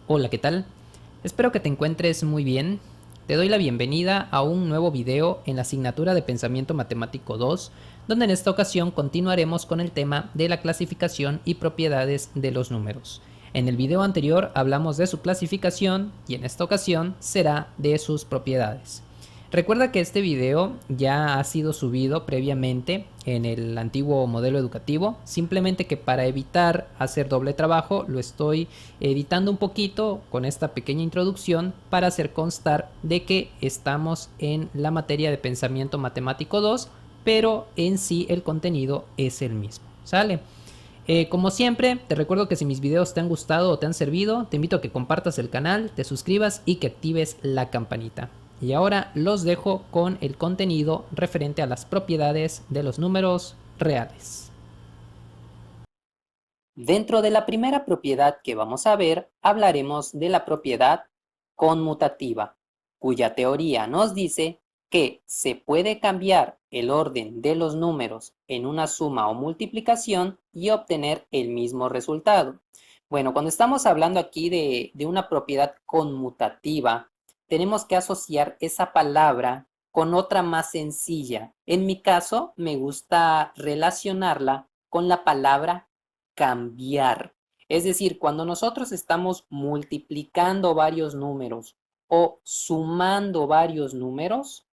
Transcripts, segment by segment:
Hola, ¿qué tal? Espero que te encuentres muy bien. Te doy la bienvenida a un nuevo video en la asignatura de Pensamiento Matemático 2, donde en esta ocasión continuaremos con el tema de la clasificación y propiedades de los números. En el video anterior hablamos de su clasificación y en esta ocasión será de sus propiedades. Recuerda que este video ya ha sido subido previamente en el antiguo modelo educativo, simplemente que para evitar hacer doble trabajo lo estoy editando un poquito con esta pequeña introducción para hacer constar de que estamos en la materia de pensamiento matemático 2, pero en sí el contenido es el mismo. ¿Sale? Como siempre, te recuerdo que si mis videos te han gustado o te han servido, te invito a que compartas el canal, te suscribas y que actives la campanita. Y ahora los dejo con el contenido referente a las propiedades de los números reales. Dentro de la primera propiedad que vamos a ver, hablaremos de la propiedad conmutativa, cuya teoría nos dice que se puede cambiar el orden de los números en una suma o multiplicación y obtener el mismo resultado. Bueno, cuando estamos hablando aquí de una propiedad conmutativa, tenemos que asociar esa palabra con otra más sencilla. En mi caso, me gusta relacionarla con la palabra cambiar. Es decir, cuando nosotros estamos multiplicando varios números o sumando varios números,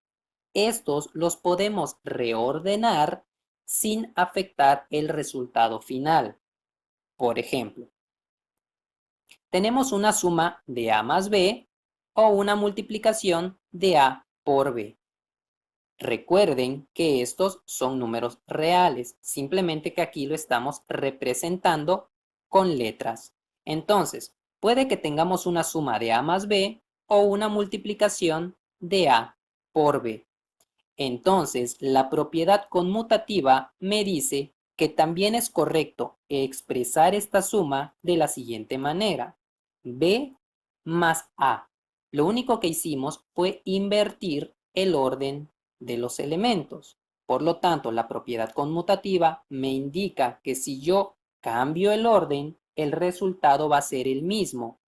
estos los podemos reordenar sin afectar el resultado final. Por ejemplo, tenemos una suma de A más B o una multiplicación de A por B. Recuerden que estos son números reales, simplemente que aquí lo estamos representando con letras. Entonces, puede que tengamos una suma de A más B o una multiplicación de A por B. Entonces, la propiedad conmutativa me dice que también es correcto expresar esta suma de la siguiente manera: B más A. Lo único que hicimos fue invertir el orden de los elementos. Por lo tanto, la propiedad conmutativa me indica que si yo cambio el orden, el resultado va a ser el mismo.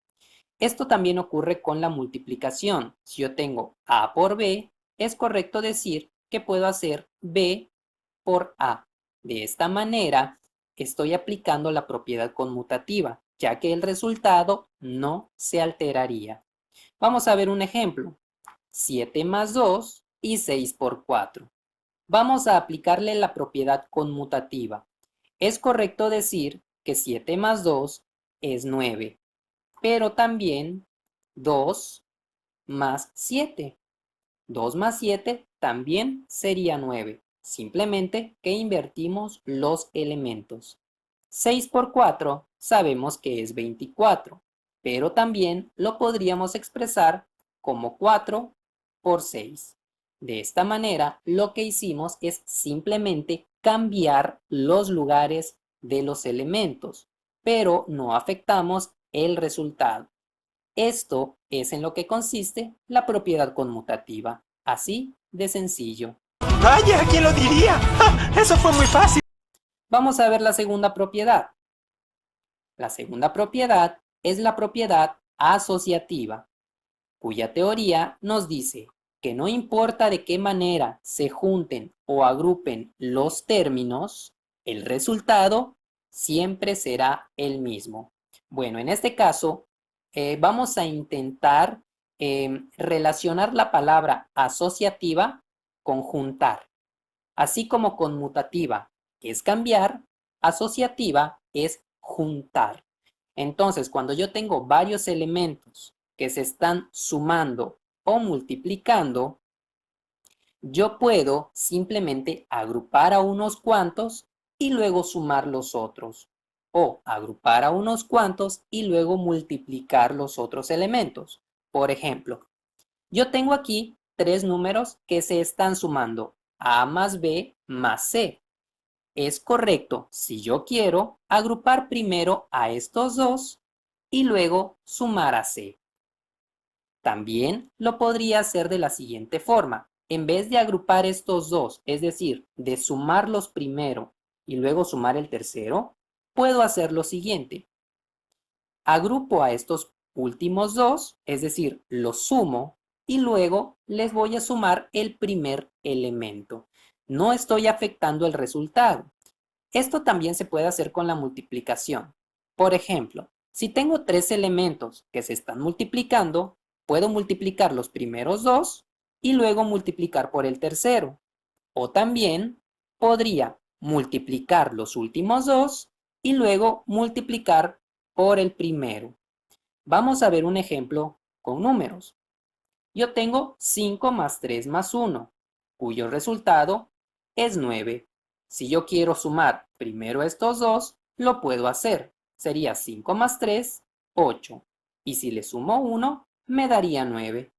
Esto también ocurre con la multiplicación. Si yo tengo A por B, es correcto decir que puedo hacer B por A. De esta manera, estoy aplicando la propiedad conmutativa, ya que el resultado no se alteraría. Vamos a ver un ejemplo. 7 más 2 y 6 por 4. Vamos a aplicarle la propiedad conmutativa. Es correcto decir que 7 más 2 es 9, pero también 2 más 7. 2 más 7 también sería 9. Simplemente que invertimos los elementos. 6 por 4 sabemos que es 24, pero también lo podríamos expresar como 4 por 6. De esta manera, lo que hicimos es simplemente cambiar los lugares de los elementos, pero no afectamos el resultado. Esto es en lo que consiste la propiedad conmutativa, así de sencillo. Vaya, ¿quién lo diría? ¡Ja! Eso fue muy fácil. Vamos a ver la segunda propiedad. La segunda propiedad es la propiedad asociativa, cuya teoría nos dice que no importa de qué manera se junten o agrupen los términos, el resultado siempre será el mismo. Bueno, en este caso, vamos a intentar relacionar la palabra asociativa con juntar, así como conmutativa es cambiar, asociativa es juntar. Entonces, cuando yo tengo varios elementos que se están sumando o multiplicando, yo puedo simplemente agrupar a unos cuantos y luego sumar los otros, o agrupar a unos cuantos y luego multiplicar los otros elementos. Por ejemplo, yo tengo aquí tres números que se están sumando: A más B más C. Es correcto, si yo quiero, agrupar primero a estos dos y luego sumar a C. También lo podría hacer de la siguiente forma. En vez de agrupar estos dos, es decir, de sumarlos primero y luego sumar el tercero, puedo hacer lo siguiente. Agrupo a estos últimos dos, es decir, los sumo y luego les voy a sumar el primer elemento. No estoy afectando el resultado. Esto también se puede hacer con la multiplicación. Por ejemplo, si tengo tres elementos que se están multiplicando, puedo multiplicar los primeros dos y luego multiplicar por el tercero. O también podría multiplicar los últimos dos y luego multiplicar por el primero. Vamos a ver un ejemplo con números. Yo tengo 5 más 3 más 1, cuyo resultado es 9. Si yo quiero sumar primero estos dos, lo puedo hacer. Sería 5 más 3, 8. Y si le sumo 1, me daría 9.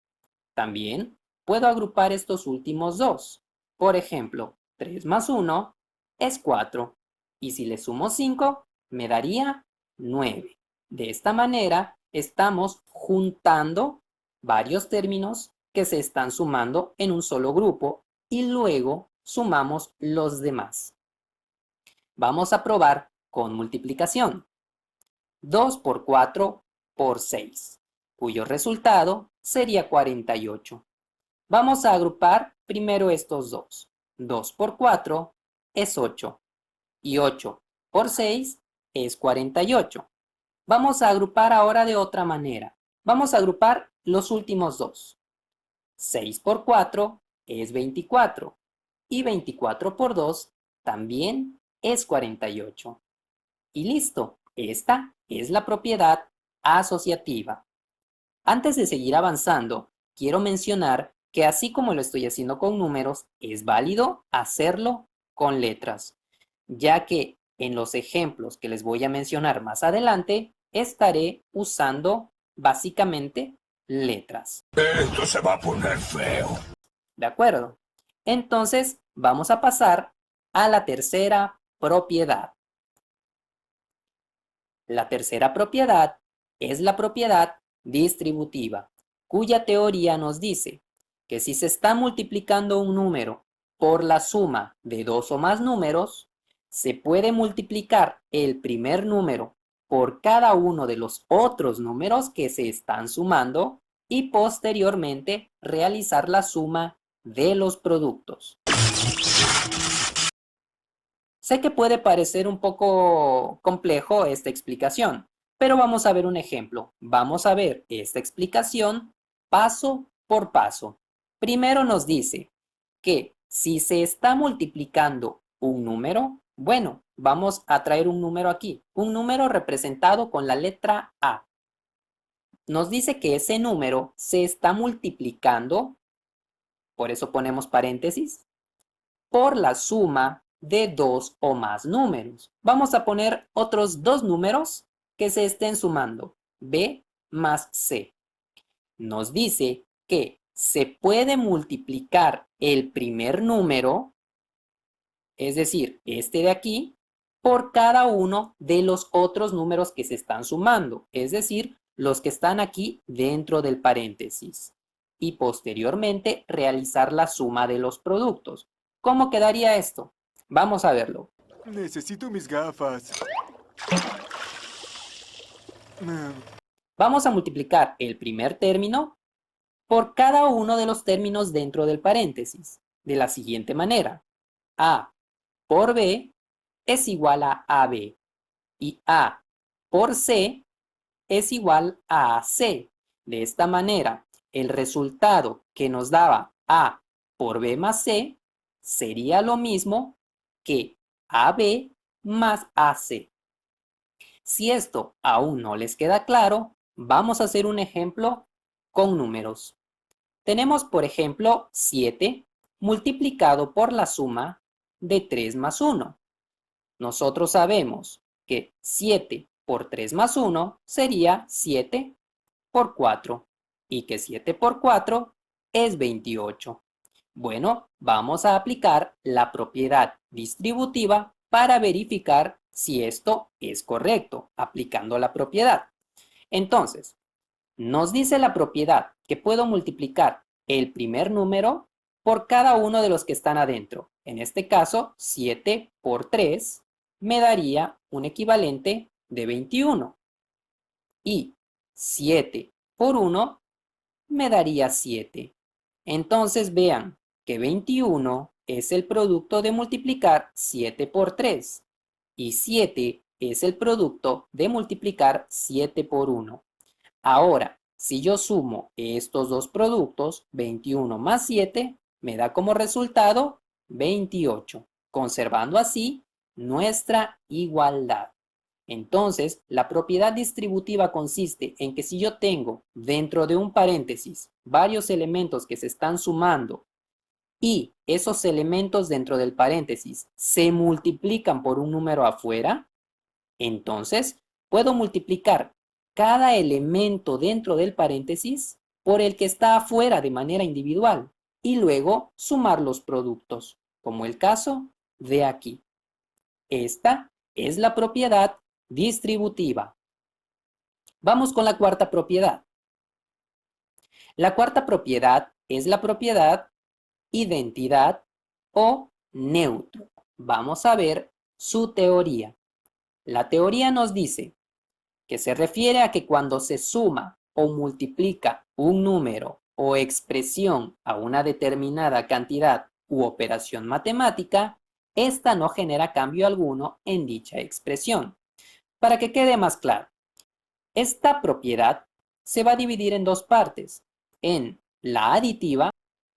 También puedo agrupar estos últimos dos. Por ejemplo, 3 más 1 es 4. Y si le sumo 5, me daría 9. De esta manera, estamos juntando varios términos que se están sumando en un solo grupo y luego sumamos los demás. Vamos a probar con multiplicación. 2 por 4 por 6, cuyo resultado sería 48. Vamos a agrupar primero estos dos. 2 por 4 es 8 y 8 por 6 es 48. Vamos a agrupar ahora de otra manera. Vamos a agrupar los últimos dos. 6 por 4 es 24 y 24 por 2 también es 48. Y listo, esta es la propiedad asociativa. Antes de seguir avanzando, quiero mencionar que así como lo estoy haciendo con números, es válido hacerlo con letras, ya que en los ejemplos que les voy a mencionar más adelante, estaré usando básicamente letras. Esto se va a poner feo. ¿De acuerdo? Entonces, vamos a pasar a la tercera propiedad. La tercera propiedad es la propiedad distributiva, cuya teoría nos dice que si se está multiplicando un número por la suma de dos o más números, se puede multiplicar el primer número por cada uno de los otros números que se están sumando y posteriormente realizar la suma de los productos. Sé que puede parecer un poco complejo esta explicación, pero vamos a ver un ejemplo. Vamos a ver esta explicación paso por paso. Primero nos dice que si se está multiplicando un número, bueno, vamos a traer un número aquí, un número representado con la letra A. Nos dice que ese número se está multiplicando, por eso ponemos paréntesis, por la suma de dos o más números. Vamos a poner otros dos números que se estén sumando, B más C. Nos dice que se puede multiplicar el primer número, es decir, este de aquí, por cada uno de los otros números que se están sumando, es decir, los que están aquí dentro del paréntesis. Y posteriormente realizar la suma de los productos. ¿Cómo quedaría esto? Vamos a verlo. Necesito mis gafas. Vamos a multiplicar el primer término por cada uno de los términos dentro del paréntesis, de la siguiente manera. A por B es igual a AB y A por C es igual a AC. De esta manera, el resultado que nos daba A por B más C sería lo mismo que AB más AC. Si esto aún no les queda claro, vamos a hacer un ejemplo con números. Tenemos, por ejemplo, 7 multiplicado por la suma de 3 más 1. Nosotros sabemos que 7 por 3 más 1 sería 7 por 4 y que 7 por 4 es 28. Bueno, vamos a aplicar la propiedad distributiva para verificar si esto es correcto, aplicando la propiedad. Entonces, nos dice la propiedad que puedo multiplicar el primer número por cada uno de los que están adentro. En este caso, 7 por 3 me daría un equivalente de 21. Y 7 por 1 me daría 7. Entonces vean que 21 es el producto de multiplicar 7 por 3 y 7 es el producto de multiplicar 7 por 1. Ahora, si yo sumo estos dos productos, 21 más 7, me da como resultado 28, conservando así nuestra igualdad. Entonces, la propiedad distributiva consiste en que si yo tengo dentro de un paréntesis varios elementos que se están sumando y esos elementos dentro del paréntesis se multiplican por un número afuera, entonces puedo multiplicar cada elemento dentro del paréntesis por el que está afuera de manera individual y luego sumar los productos, como el caso de aquí. Esta es la propiedad distributiva. Vamos con la cuarta propiedad. La cuarta propiedad es la propiedad identidad o neutro. Vamos a ver su teoría. La teoría nos dice que se refiere a que cuando se suma o multiplica un número o expresión a una determinada cantidad u operación matemática, esta no genera cambio alguno en dicha expresión. Para que quede más claro, esta propiedad se va a dividir en dos partes, en la aditiva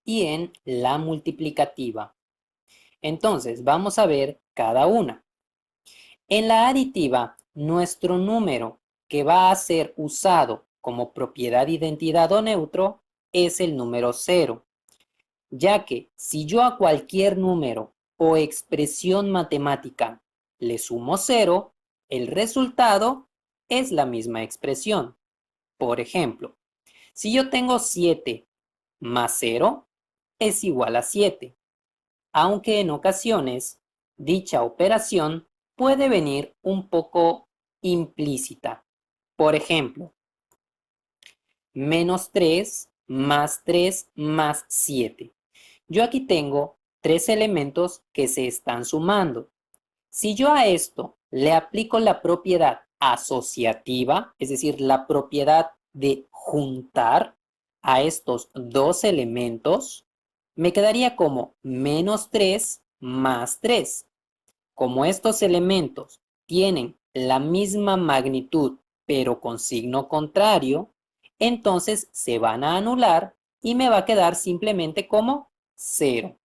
y en la multiplicativa. Entonces, vamos a ver cada una. En la aditiva, nuestro número que va a ser usado como propiedad identidad o neutro es el número 0, ya que si yo a cualquier número o expresión matemática le sumo 0, el resultado es la misma expresión. Por ejemplo, si yo tengo 7 más 0 es igual a 7, aunque en ocasiones dicha operación puede venir un poco implícita. Por ejemplo, menos 3 más 3 más 7. Yo aquí tengo tres elementos que se están sumando. Si yo a esto le aplico la propiedad asociativa, es decir, la propiedad de juntar a estos dos elementos, me quedaría como menos 3 más 3. Como estos elementos tienen la misma magnitud pero con signo contrario, entonces se van a anular y me va a quedar simplemente como 0.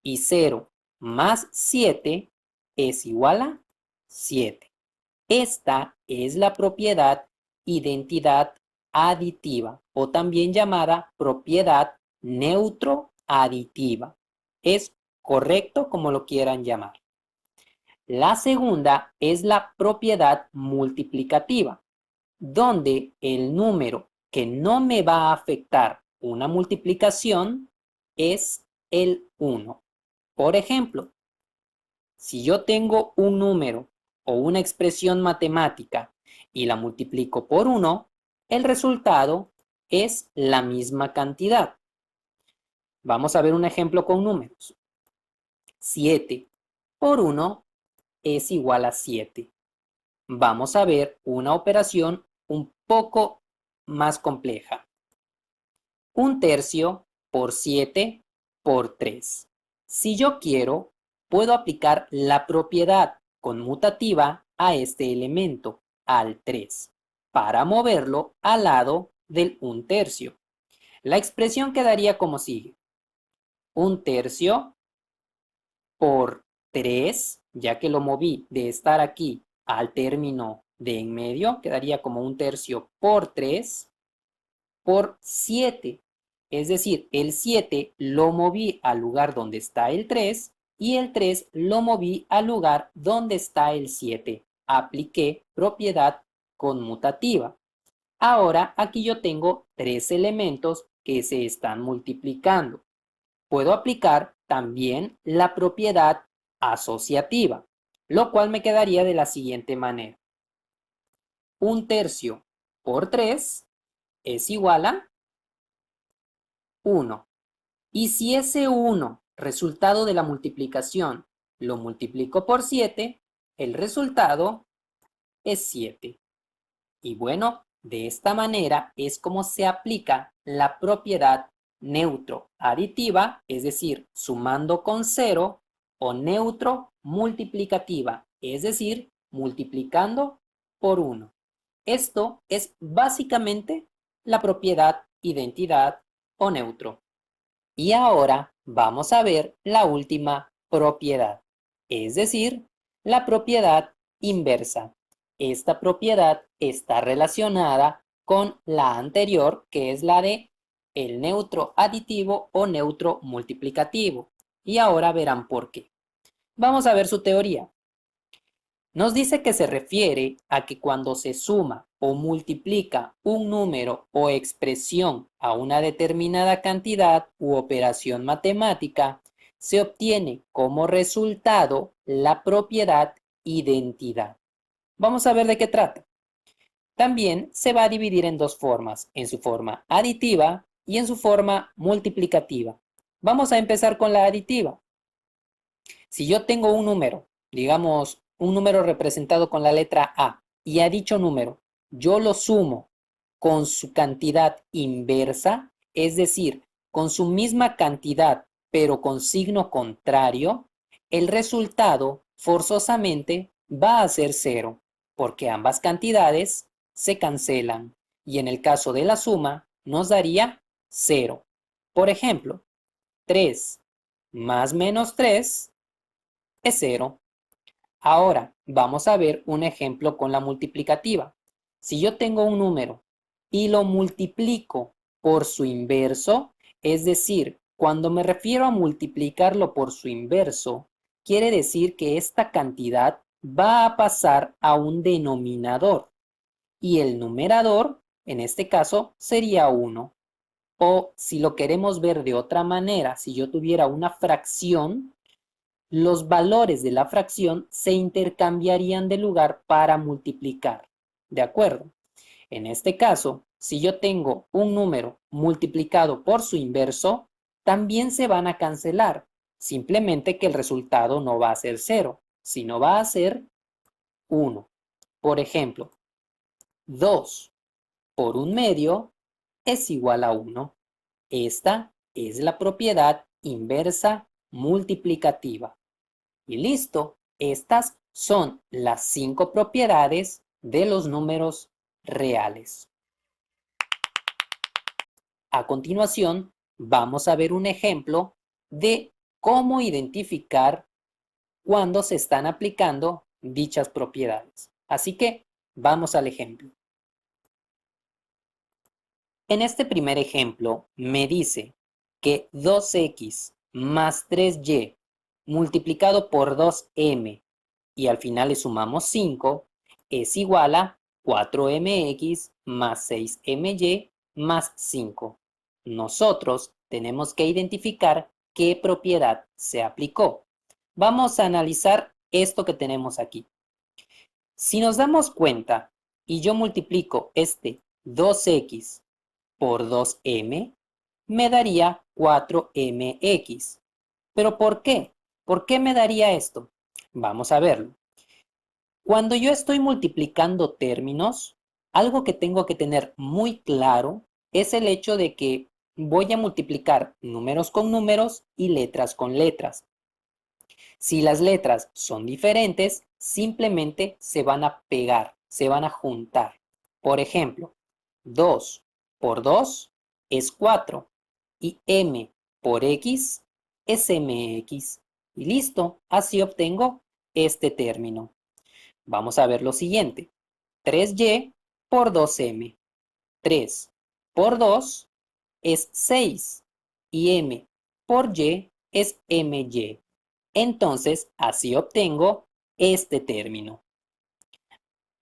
Y 0 más 7 es igual a 7. Esta es la propiedad identidad aditiva o también llamada propiedad neutro aditiva. Es correcto como lo quieran llamar. La segunda es la propiedad multiplicativa, donde el número que no me va a afectar una multiplicación es el 1. Por ejemplo, si yo tengo un número o una expresión matemática y la multiplico por 1, el resultado es la misma cantidad. Vamos a ver un ejemplo con números. 7 por 1 es igual a 7. Vamos a ver una operación un poco más compleja. 1/3 por 7 por 3. Si yo quiero, puedo aplicar la propiedad conmutativa a este elemento, al 3, para moverlo al lado del 1/3. La expresión quedaría como sigue. 1/3 por 3, ya que lo moví de estar aquí al término de en medio, quedaría como 1/3 por 3 por 7. Es decir, el 7 lo moví al lugar donde está el 3 y el 3 lo moví al lugar donde está el 7. Apliqué propiedad conmutativa. Ahora aquí yo tengo tres elementos que se están multiplicando. Puedo aplicar también la propiedad asociativa, lo cual me quedaría de la siguiente manera. 1/3 por 3 es igual a 1. Y si ese 1, resultado de la multiplicación, lo multiplico por 7, el resultado es 7. Y bueno, De esta manera es como se aplica la propiedad neutro aditiva, es decir, sumando con 0, o neutro multiplicativa, es decir, multiplicando por 1. Esto es básicamente la propiedad identidad o neutro. Y ahora vamos a ver la última propiedad, es decir, la propiedad inversa. Esta propiedad está relacionada con la anterior, que es la de el neutro aditivo o neutro multiplicativo. Y ahora verán por qué. Vamos a ver su teoría. Nos dice que se refiere a que cuando se suma o multiplica un número o expresión a una determinada cantidad u operación matemática, se obtiene como resultado la propiedad identidad. Vamos a ver de qué trata. También se va a dividir en dos formas, en su forma aditiva y en su forma multiplicativa. Vamos a empezar con la aditiva. Si yo tengo un número, digamos un número representado con la letra A, y a dicho número yo lo sumo con su cantidad inversa, es decir, con su misma cantidad pero con signo contrario, el resultado forzosamente va a ser 0, porque ambas cantidades se cancelan y en el caso de la suma nos daría 0. Por ejemplo, 3 más menos 3 es 0. Ahora vamos a ver un ejemplo con la multiplicativa. Si yo tengo un número y lo multiplico por su inverso, es decir, cuando me refiero a multiplicarlo por su inverso, quiere decir que esta cantidad va a pasar a un denominador y el numerador, en este caso, sería 1. O si lo queremos ver de otra manera, si yo tuviera una fracción, los valores de la fracción se intercambiarían de lugar para multiplicar. ¿De acuerdo? En este caso, si yo tengo un número multiplicado por su inverso, también se van a cancelar. Simplemente que el resultado no va a ser 0, sino va a ser 1. Por ejemplo, 2 por 1/2 es igual a 1. Esta es la propiedad inversa multiplicativa. Y listo, estas son las 5 propiedades de los números reales. A continuación, vamos a ver un ejemplo de cómo identificar cuando se están aplicando dichas propiedades. Así que vamos al ejemplo. En este primer ejemplo me dice que 2x más 3y multiplicado por 2m y al final le sumamos 5 es igual a 4mx más 6my más 5. Nosotros tenemos que identificar qué propiedad se aplicó. Vamos a analizar esto que tenemos aquí. Si nos damos cuenta y yo multiplico este 2x por 2m, me daría 4mx. ¿Pero por qué? ¿Por qué me daría esto? Vamos a verlo. Cuando yo estoy multiplicando términos, algo que tengo que tener muy claro es el hecho de que voy a multiplicar números con números y letras con letras. Si las letras son diferentes, simplemente se van a pegar, se van a juntar. Por ejemplo, 2 por 2 es 4 y m por x es mx. Y listo, así obtengo este término. Vamos a ver lo siguiente. 3y por 2m. 3 por 2 es 6 y m por y es my. Entonces, así obtengo este término.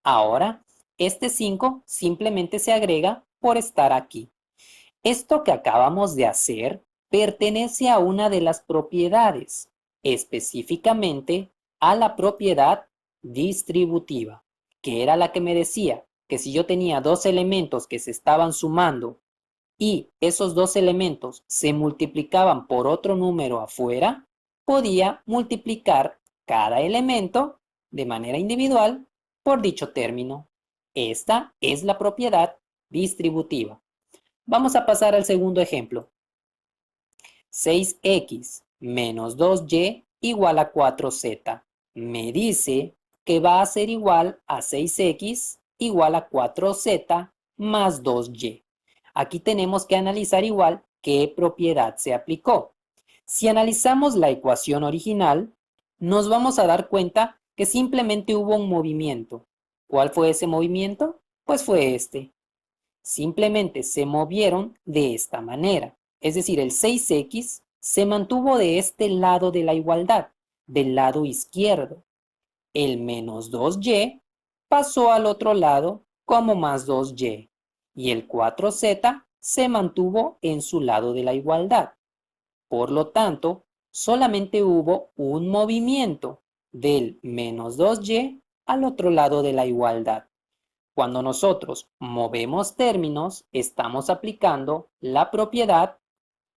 Ahora, este 5 simplemente se agrega por estar aquí. Esto que acabamos de hacer pertenece a una de las propiedades, específicamente a la propiedad distributiva, que era la que me decía que si yo tenía dos elementos que se estaban sumando y esos dos elementos se multiplicaban por otro número afuera, podía multiplicar cada elemento de manera individual por dicho término. Esta es la propiedad distributiva. Vamos a pasar al segundo ejemplo. 6x menos 2y igual a 4z. Me dice que va a ser igual a 6x igual a 4z más 2y. Aquí tenemos que analizar igual qué propiedad se aplicó. Si analizamos la ecuación original, nos vamos a dar cuenta que simplemente hubo un movimiento. ¿Cuál fue ese movimiento? Pues fue este. Simplemente se movieron de esta manera. Es decir, el 6x se mantuvo de este lado de la igualdad, del lado izquierdo. El menos 2y pasó al otro lado como más 2y. Y el 4z se mantuvo en su lado de la igualdad. Por lo tanto, solamente hubo un movimiento del menos 2y al otro lado de la igualdad. Cuando nosotros movemos términos, estamos aplicando la propiedad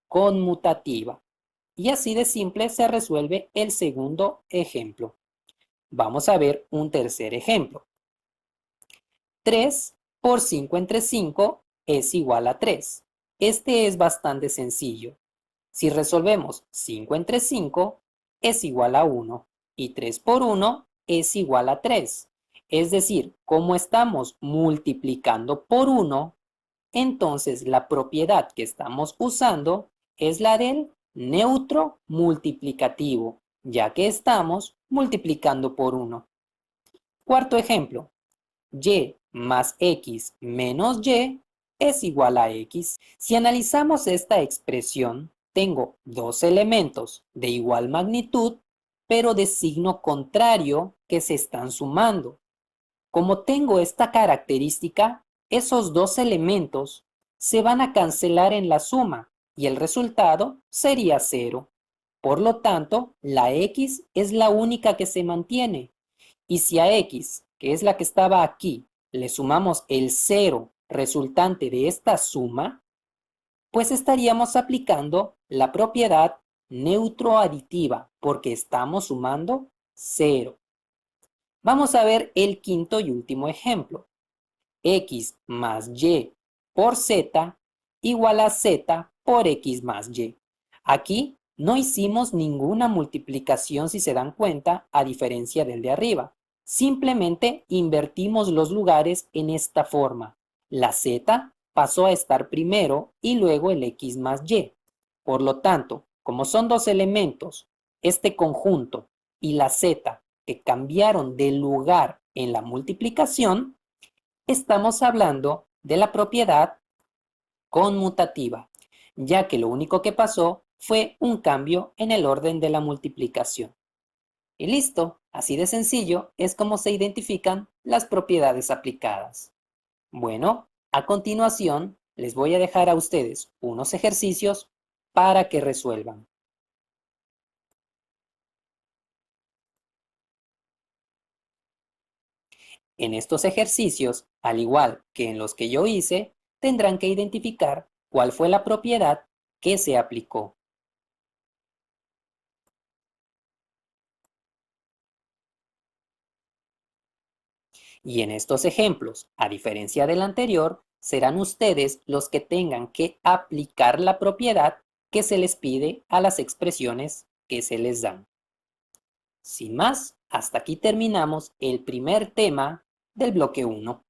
conmutativa. Y así de simple se resuelve el segundo ejemplo. Vamos a ver un tercer ejemplo. 3 por 5 entre 5 es igual a 3. Este es bastante sencillo. Si resolvemos 5 entre 5 es igual a 1 y 3 por 1 es igual a 3. Es decir, como estamos multiplicando por 1, entonces la propiedad que estamos usando es la del neutro multiplicativo, ya que estamos multiplicando por 1. Cuarto ejemplo, y más x menos y es igual a x. Si analizamos esta expresión, tengo dos elementos de igual magnitud, pero de signo contrario que se están sumando. Como tengo esta característica, esos dos elementos se van a cancelar en la suma y el resultado sería 0. Por lo tanto, la x es la única que se mantiene. Y si a x, que es la que estaba aquí, le sumamos el 0 resultante de esta suma, pues estaríamos aplicando la propiedad neutroaditiva porque estamos sumando 0. Vamos a ver el quinto y último ejemplo. X más y por z igual a z por x más y. Aquí no hicimos ninguna multiplicación, si se dan cuenta, a diferencia del de arriba. Simplemente invertimos los lugares en esta forma. La z pasó a estar primero y luego el x más y. Por lo tanto, como son dos elementos, este conjunto y la z que cambiaron de lugar en la multiplicación, estamos hablando de la propiedad conmutativa, ya que lo único que pasó fue un cambio en el orden de la multiplicación. Y listo, así de sencillo es como se identifican las propiedades aplicadas. Bueno, a continuación les voy a dejar a ustedes unos ejercicios para que resuelvan. En estos ejercicios, al igual que en los que yo hice, tendrán que identificar cuál fue la propiedad que se aplicó. Y en estos ejemplos, a diferencia del anterior, serán ustedes los que tengan que aplicar la propiedad que se les pide a las expresiones que se les dan. Sin más, hasta aquí terminamos el primer tema del bloque 1.